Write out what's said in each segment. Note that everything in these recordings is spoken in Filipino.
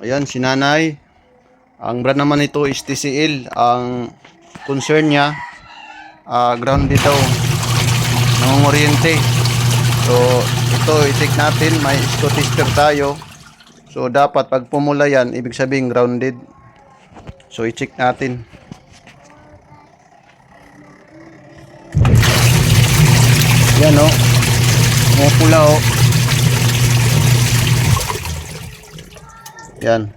Ayan, si nanay. Ang brand naman nito is TCL. Ang concern niya, grounded daw. Nangunguryente. So, ito i-check natin. May tester tayo. So, dapat pag pumula yan, ibig sabihin grounded. So, i-check natin. Yan o. Pumupula o. Yan.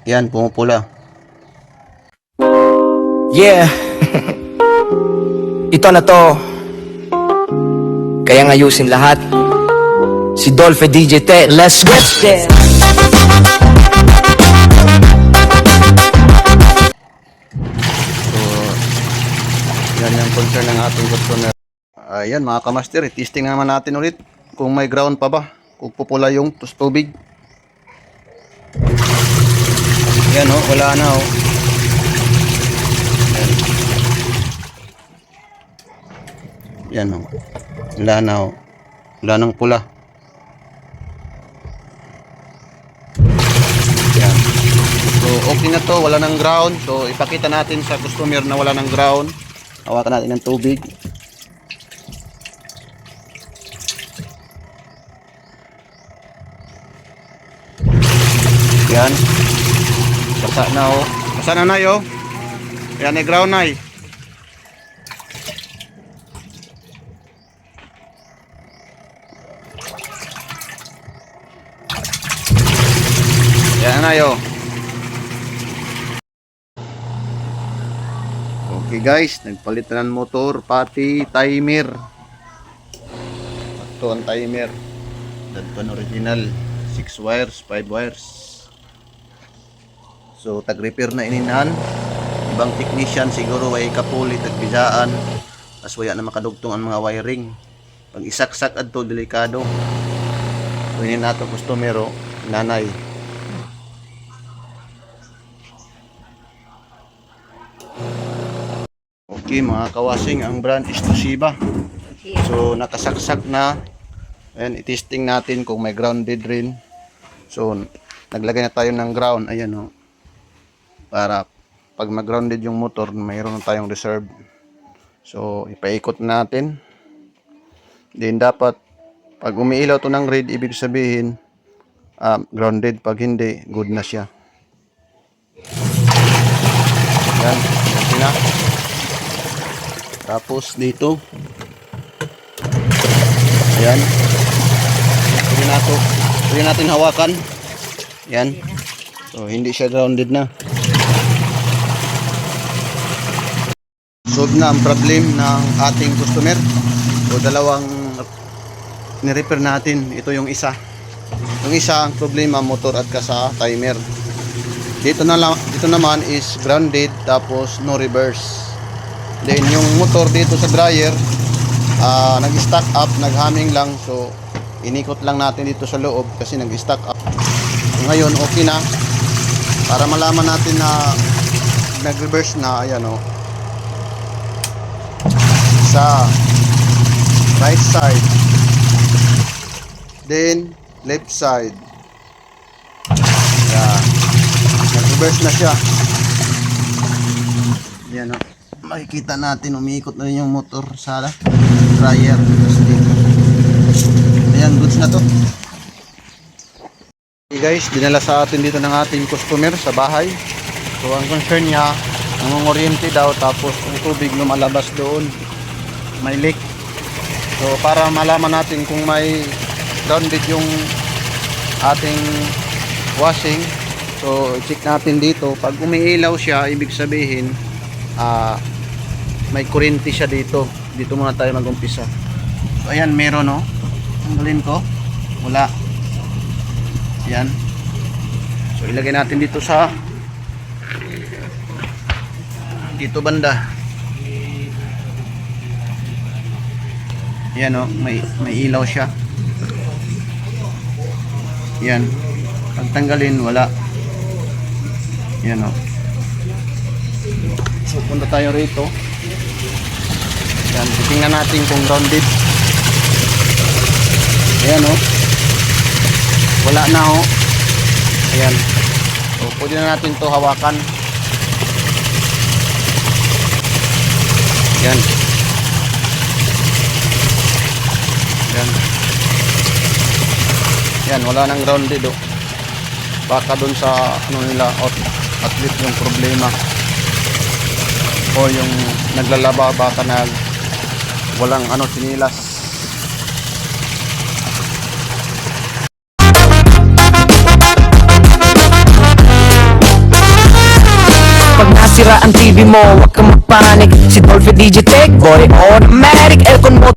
Yan, pumupula. Yeah. Ito na to. Kaya ayusin lahat. Si Dolphy DJ Te, let's get there. So, yan yung concern ng ating customer. Ayan mga kamaster, testing naman natin ulit kung may ground pa ba, kung pupula yung tubig. Yan o, wala na o. Yan o, wala na o. Wala nang pula. Yan. So okay na to, wala nang ground. So ipakita natin sa customer na wala nang ground. Hawakan natin ng tubig. Yan. Basa na o. Basa na na yo. Yan ay ground na eh. Yan na yo. Okay guys, nagpalit na ng motor pati timer. Ito ang timer. Dadpan original 6 wires, 5 wires. So tag-repair na ininan. Ibang technician siguro ay kapulit at bisaan. As waya na makadugtong ang mga wiring. Pag isaksak adto delikado. So ini nato customer nanay. Okay mga kawasing, ang brand is Toshiba. So nakasaksak na. Ayan, i-testing natin kung may grounded rin. So naglagay na tayo ng ground. Ayan o. Para pag mag-grounded yung motor, mayroon na tayong reserve. So ipaikot natin. Then dapat pag umiilaw to ng red, ibig sabihin grounded. Pag hindi, good na siya. Ayan, okay na. Tapos dito, ayan, pwede natin hawakan. Yan, so hindi siya grounded na. Solve na ang problem ng ating customer. So dalawang ni-repair natin. Ito yung isa. Yung isa ang problema motor at sa timer. Dito naman is grounded tapos no reverse. Then yung motor dito sa dryer nag-stack up, nag-humming lang. So inikot lang natin dito sa loob kasi nag-stack up. Ngayon okay na. Para malaman natin na nag-reverse na, ayan o. Sa right side. Then left side. Ayan. Nag-reverse na siya. Ayan o. Makikita natin umiikot na rin yung motor sa dryer. Ayan, goods na to. Okay guys, dinala sa atin dito ng ating customer sa bahay. So ang concern niya, nangunguryente daw tapos ang tubig lumalabas doon, may leak. So para malaman natin kung may grounded yung ating washing, so check natin dito. Pag umiilaw siya, ibig sabihin may kuryente siya dito. Dito muna tayo mag-umpisa. So ayan, meron no. Tanggalin ko. Wala. Ayan. So ilagay natin dito sa dito banda. Ayan no, may ilaw siya. Ayan. Pag tanggalin, wala. Ayan no. So punta tayo rito. Yan, titingnan natin kung grounded. Ayan oh. Wala na oh. Ayan. So, pwede na natin to hawakan. Ayan. Ayan. Ayan, wala nang grounded oh. Baka dun sa ano nila at least yung problema o yung naglalaba baka walang ano sinilas. Pag nasira ang TV mo, huwag kang magpanik. Si Dolphy DJ Tech Boy, automatic aircon mo